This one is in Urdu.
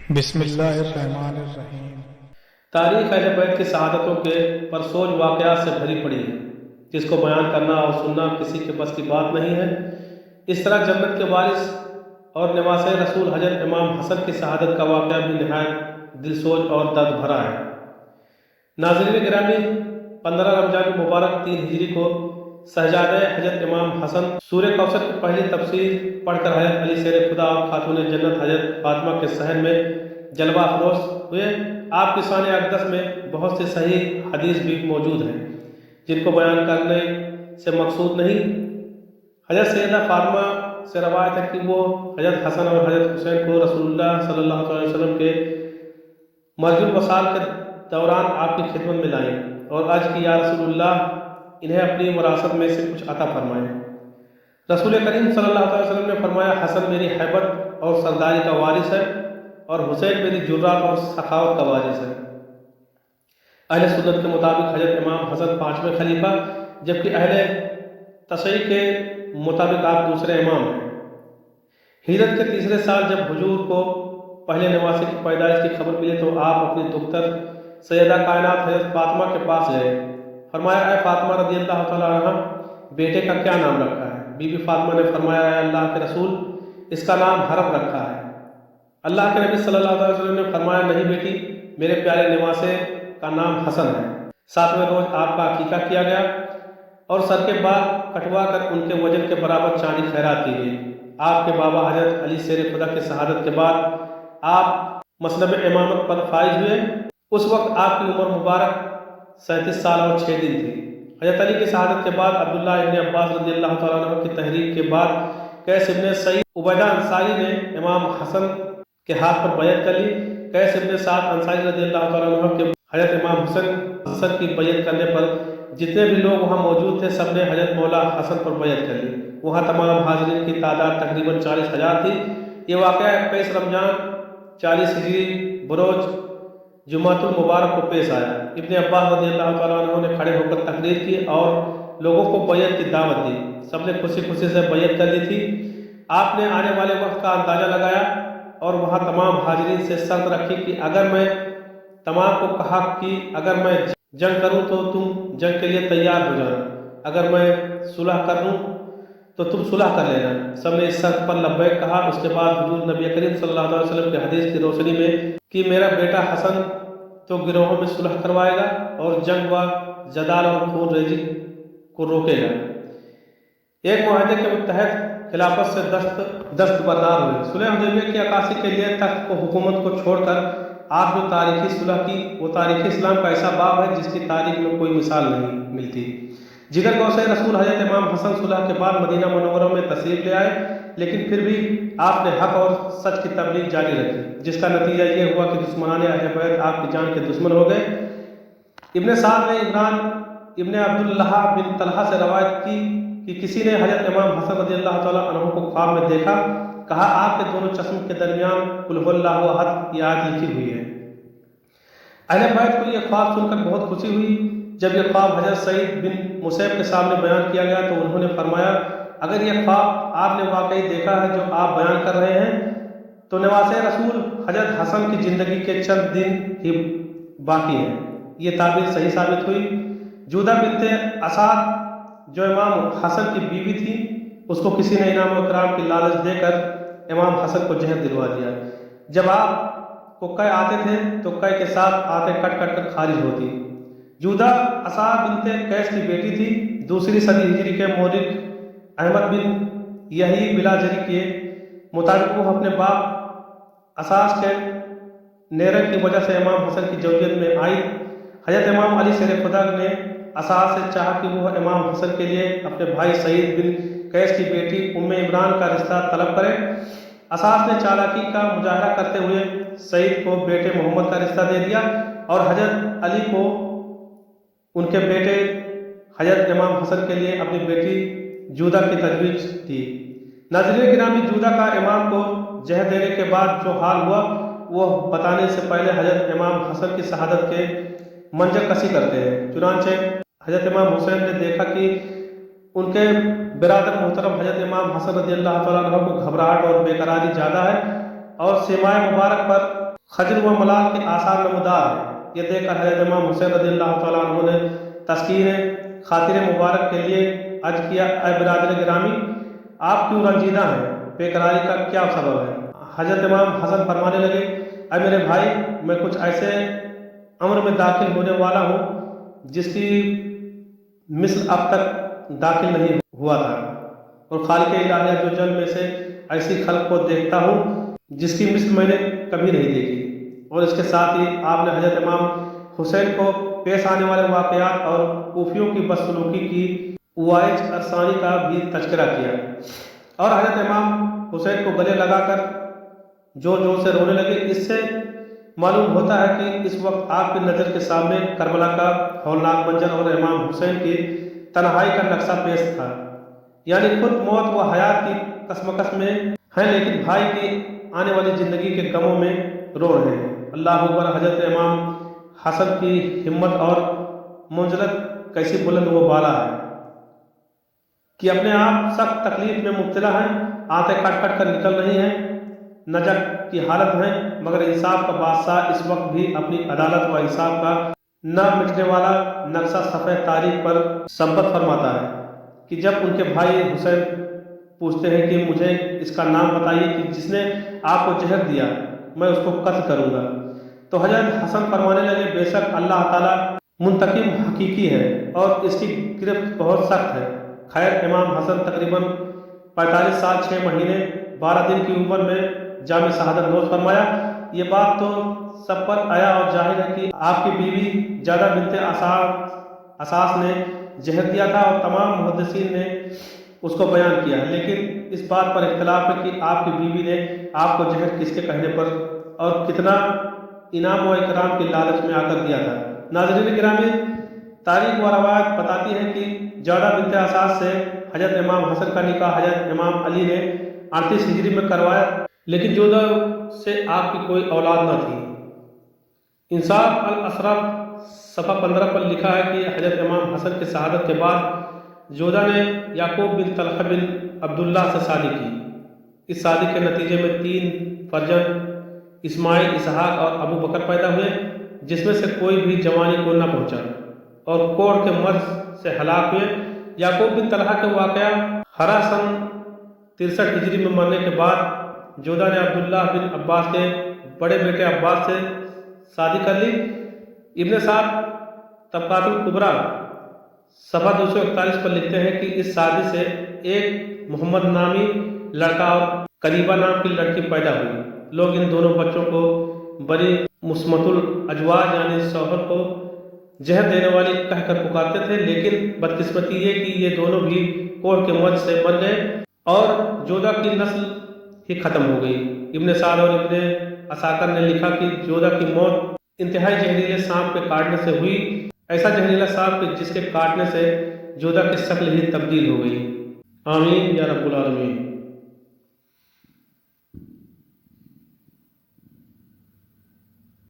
بسم اللہ الرحمن الرحیم۔ تاریخ اہل بیت کی شہادتوں کے پرسوج واقعات سے بھری پڑی ہے، جس کو بیان کرنا اور سننا کسی کے بس کی بات نہیں ہے۔ اس طرح جنت کے وارث اور نواسۂ رسول حضرت امام حسن کی شہادت کا واقعہ بھی نہایت دلسوز اور درد بھرا ہے۔ ناظرین گرامی، 15 رمضان المبارک 3 ہجری کو شہزادہ حضرت امام حسن سورہ کوثر کی پہلی تفسیر پڑھ کر حضرت علی شیر خدا اور خاتون جنت حضرت فاطمہ کے صحن میں جلوہ افروز ہوئے۔ آپ کی شان اقدس میں بہت سے صحیح حدیث بھی موجود ہیں، جن کو بیان کرنے سے مقصود نہیں۔ حضرت سیدہ فاطمہ سے روایت ہے کہ وہ حضرت حسن اور حضرت حسین کو رسول اللہ صلی اللہ علیہ وسلم کے مرج الوصال کے دوران آپ کی خدمت میں لائیں اور عرض کی، یا رسول اللہ، انہیں اپنی وراثت میں سے کچھ عطا فرمائیں۔ رسول کریم صلی اللہ علیہ وسلم نے فرمایا، حسن میری ہیبت اور سرداری کا وارث ہے اور حسین میری جرات اور سخاوت کا وارث ہے۔ اہل سنت کے مطابق حضرت امام حسن 5ویں خلیفہ، جبکہ اہل تشیع کے مطابق آپ دوسرے امام ہیں۔ ہجرت کے تیسرے سال جب حضور کو پہلے نواسے کی پیدائش کی خبر ملی تو آپ اپنی دختر سیدہ کائنات حضرت فاطمہ کے پاس گئے۔ فرمایا، اے فاطمہ رضی اللہ تعالیٰ عنہ، بیٹے کا کیا نام رکھا ہے؟ بی بی فاطمہ نے فرمایا، اے اللہ کے رسول، اس کا نام حرم رکھا ہے۔ اللہ کے نبی صلی اللہ علیہ وسلم نے فرمایا، نہیں بیٹی، میرے پیارے نواسے کا نام حسن ہے۔ 7ویں روز آپ کا عقیقہ کیا گیا اور سر کے بال کٹوا کر ان کے وزن کے برابر چاندی خیرات کی گئی۔ آپ کے بابا حضرت علی شیر خدا کی شہادت کے بعد آپ مسلب امامت پر فائز ہوئے۔ اس وقت آپ کی عمر مبارک 37 سال اور 6 دن تھی۔ حضرت علی کی شہادت کے بعد عبداللہ ابن عباس رضی اللہ تعالیٰ عنہ کی تحریک کے بعد قیس ابن سعید عبیدہ انصاری نے امام حسن کے ہاتھ پر بیعت کر لی۔ قیس ابن سعد انصاری رضی اللہ تعالیٰ عنہ کے حضرت امام حسن کی بیعت کرنے پر جتنے بھی لوگ وہاں موجود تھے، سب نے حضرت مولا حسن پر بیعت کر لی۔ وہاں تمام حاضرین کی تعداد تقریباً 40,000 تھی۔ یہ واقعہ 21 رمضان 40 ہجری بروز جمعۃ المبارک کو پیش آیا۔ ابن عباس رضی اللہ تعالیٰ عنہ نے کھڑے ہو کر تقریر کی اور لوگوں کو بیعت کی دعوت دی۔ سب نے خوشی خوشی سے بیعت کر لی تھی۔ آپ نے آنے والے وقت کا اندازہ لگایا اور وہاں تمام حاضرین سے شرط رکھی کہ اگر میں تمام کو کہا کہ اگر میں جنگ کروں تو تم جنگ کے لیے تیار ہو جانا، اگر میں صلح کر لوں تو تم صلح کر لینا۔ سب نے اس شرط پر لبیک کہا۔ اس کے بعد حضور نبی کریم صلی اللہ علیہ وسلم کی حدیث کی روشنی میں کہ میرا بیٹا حسن تو گروہوں میں صلح کروائے گا اور جنگ و جدال اور خون ریزی کو روکے گا، ایک معاہدے کے متحد خلافت سے دستبردار ہوئے۔ صلح حدیبیہ کی عکاسی کے لیے تخت کو حکومت کو چھوڑ کر آپ جو تاریخی صلح کی، وہ تاریخ اسلام کا ایسا باب ہے جس کی تاریخ میں کوئی مثال نہیں ملتی۔ جگر گوشہ رسول حضرت امام حسن صلح کے بعد مدینہ منورہ میں تشریف لے آئے، لیکن پھر بھی آپ نے حق اور سچ کی تبلیغ جاری رکھی، جس کا نتیجہ یہ ہوا کہ دشمنان اہل بیت آپ کی جان کے دشمن ہو گئے۔ ابن سعد نے عمران ابن عبداللہ بن طلحہ سے روایت کی کہ کسی نے حضرت امام حسن رضی اللہ تعالیٰ عنہ کو خواب میں دیکھا، کہا آپ کے دونوں چشم کے درمیان قل هو اللہ احد کی آیت لکھی ہوئی ہے۔ اہل بیت کو یہ خواب سن کر بہت خوشی ہوئی۔ جب یہ خواب حضرت سعید بن مسیب کے سامنے بیان کیا گیا تو انہوں نے فرمایا، اگر یہ خواب آپ نے واقعی دیکھا ہے جو آپ بیان کر رہے ہیں تو نواسۂ رسول حضرت حسن کی زندگی کے چند دن ہی باقی ہیں۔ یہ تعبیر صحیح ثابت ہوئی۔ جودہ بنت اسعد جو امام حسن کی بیوی تھی، اس کو کسی نے انعام و اکرام کی لالچ دے کر امام حسن کو زہر دلوا دیا۔ جب آپ کو قے آتے تھے تو قے کے ساتھ آتے کٹ کٹ کر خارج ہوتی۔ جودہ اسعد بنت قیس کی بیٹی تھی۔ دوسری صدی ہجری کے مورخ احمد بن یحیی بلاجری کے مطابق وہ اپنے باپ اساس کے نیرے کی وجہ سے امام حسن کی زوجیت میں آئی۔ حضرت امام علی شیر خدا نے اساس سے چاہا کہ وہ امام حسن کے لیے اپنے بھائی سعید بن قیس کی بیٹی ام عمران کا رشتہ طلب کرے۔ اساس نے چالاکی کا مظاہرہ کرتے ہوئے سعید کو بیٹے محمد کا رشتہ دے دیا اور حضرت علی کو ان کے بیٹے حضرت امام حسن کے لیے اپنی بیٹی جودہ کی تجویز دی۔ ناظرین گرامی، جودہ کا امام کو زہر دینے کے بعد جو حال ہوا وہ بتانے سے پہلے حضرت امام حسن کی شہادت کے منظر کشی کرتے ہیں۔ چنانچہ حضرت امام حسین نے دیکھا کہ ان کے برادر محترم حضرت امام حسن رضی اللہ تعالیٰ عنہ کو گھبراہٹ اور بے قراری زیادہ ہے اور سیمائے مبارک پر خجل و ملال کے آثار نمودار ہیں۔ یہ دیکھ کر حضرت امام حسین رضی اللہ تعالیٰ عنہ نے تسکین خاطر مبارک کے لیے عرض کیا، اے برادر گرامی، آپ کیوں رنجیدہ ہیں؟ بے قراری کا کیا سبب ہے؟ حضرت امام حسن فرمانے لگے، اے میرے بھائی، میں کچھ ایسے امر میں داخل ہونے والا ہوں جس کی مثل اب تک داخل نہیں ہوا تھا، اور خالق الہیہ جو جل میں سے ایسی خلق کو دیکھتا ہوں جس کی مثل میں نے کبھی نہیں دیکھی۔ اور اس کے ساتھ ہی آپ نے حضرت امام حسین کو پیش آنے والے واقعات اور کوفیوں کی بدسلوکی کی اوائج ارسانی کا بھی تذکرہ کیا، اور حضرت امام حسین کو گلے لگا کر جو سے رونے لگے۔ اس سے معلوم ہوتا ہے کہ اس وقت آپ کی نظر کے سامنے کربلا کا ہولناک منظر اور امام حسین کی تنہائی کا نقشہ پیش تھا، یعنی خود موت و حیات کی کشمکش میں ہیں لیکن بھائی کی آنے والی زندگی کے غموں میں رو رہے ہیں۔ اللہ اکبر! حضرت امام حسن کی ہمت اور منزلت کیسی بلند و بالا ہے کہ اپنے آپ سخت تکلیف میں مبتلا ہیں، آنتیں کٹ کٹ کر نکل رہی ہیں، نجک کی حالت ہے، مگر انصاف کا بادشاہ اس وقت بھی اپنی عدالت و انصاف کا نہ مٹنے والا نقشہ صفحہ تاریخ پر ثبت فرماتا ہے کہ جب ان کے بھائی حسین پوچھتے ہیں کہ مجھے اس کا نام بتائیے کہ جس نے آپ کو زہر دیا، میں اس کو قتل کروں گا، تو حضرت حسن فرمانے لگے، بے شک اللہ تعالیٰ منتقم حقیقی ہے اور اس کی گرفت بہت سخت ہے۔ خیر، امام حسن تقریباً 45 سال 6 مہینے 12 دن کی عمر میں جام شہادت نوش فرمایا۔ یہ بات تو سب پر آیا اور ظاہر ہے کہ آپ کی بیوی جادہ بنت اساس نے زہر دیا تھا، اور تمام محدثین نے اس کو بیان کیا ہے، لیکن اس بات پر اختلاف ہے کہ آپ کی بیوی نے آپ کو زہر کس کے کہنے پر اور کتنا انعام و اکرام کی لالچ میں آ کر دیا تھا۔ ناظرین گرامی، تاریخ و روایت بتاتی ہے کہ جادہ بنت اساس سے حضرت امام حسن کا نکاح حضرت امام علی نے 38 ہجری میں کروایا، لیکن جودہ سے آپ کی کوئی اولاد نہ تھی۔ انصاف الاشراف صفحہ 15 پر لکھا ہے کہ حضرت امام حسن کی شہادت کے بعد جودہ نے یعقوب بن طلحہ بن عبداللہ سے شادی کی۔ اس شادی کے نتیجے میں 3 فرزند اسماعیل، اسحاق اور ابو بکر پیدا ہوئے، جس میں سے کوئی بھی جوانی کو نہ پہنچا اور کوڑ کے مرض سے ہلاک ہوئے۔ یعقوب بن طلحہ کا واقعہ ہرا سن 63 ہجری میں مرنے کے بعد جودہ نے عبداللہ بن عباس کے بڑے بیٹے عباس سے شادی کر لی۔ ابن سعد طبقات الکبریٰ صفحہ 241 پر لکھتے ہیں کہ اس شادی سے ایک محمد نامی لڑکا اور قریبہ نام کی لڑکی پیدا ہوئی۔ لوگ ان دونوں بچوں کو بڑی مصمت الاجواج یعنی شوہر کو زہر دینے والی کہہ کر پکارتے تھے، لیکن بدقسمتی یہ کہ یہ دونوں بھی کوڑ کے مرض سے مر گئے اور جودہ کی نسل ہی ختم ہو گئی۔ ابن سعد اور ابن عساکر نے لکھا کہ جودہ کی موت انتہائی زہریلے سانپ کے کاٹنے سے ہوئی، ایسا زہریلا سانپ کہ جس کے کاٹنے سے جودہ کی شکل ہی تبدیل ہو گئی۔ آمین یا رب العالمین۔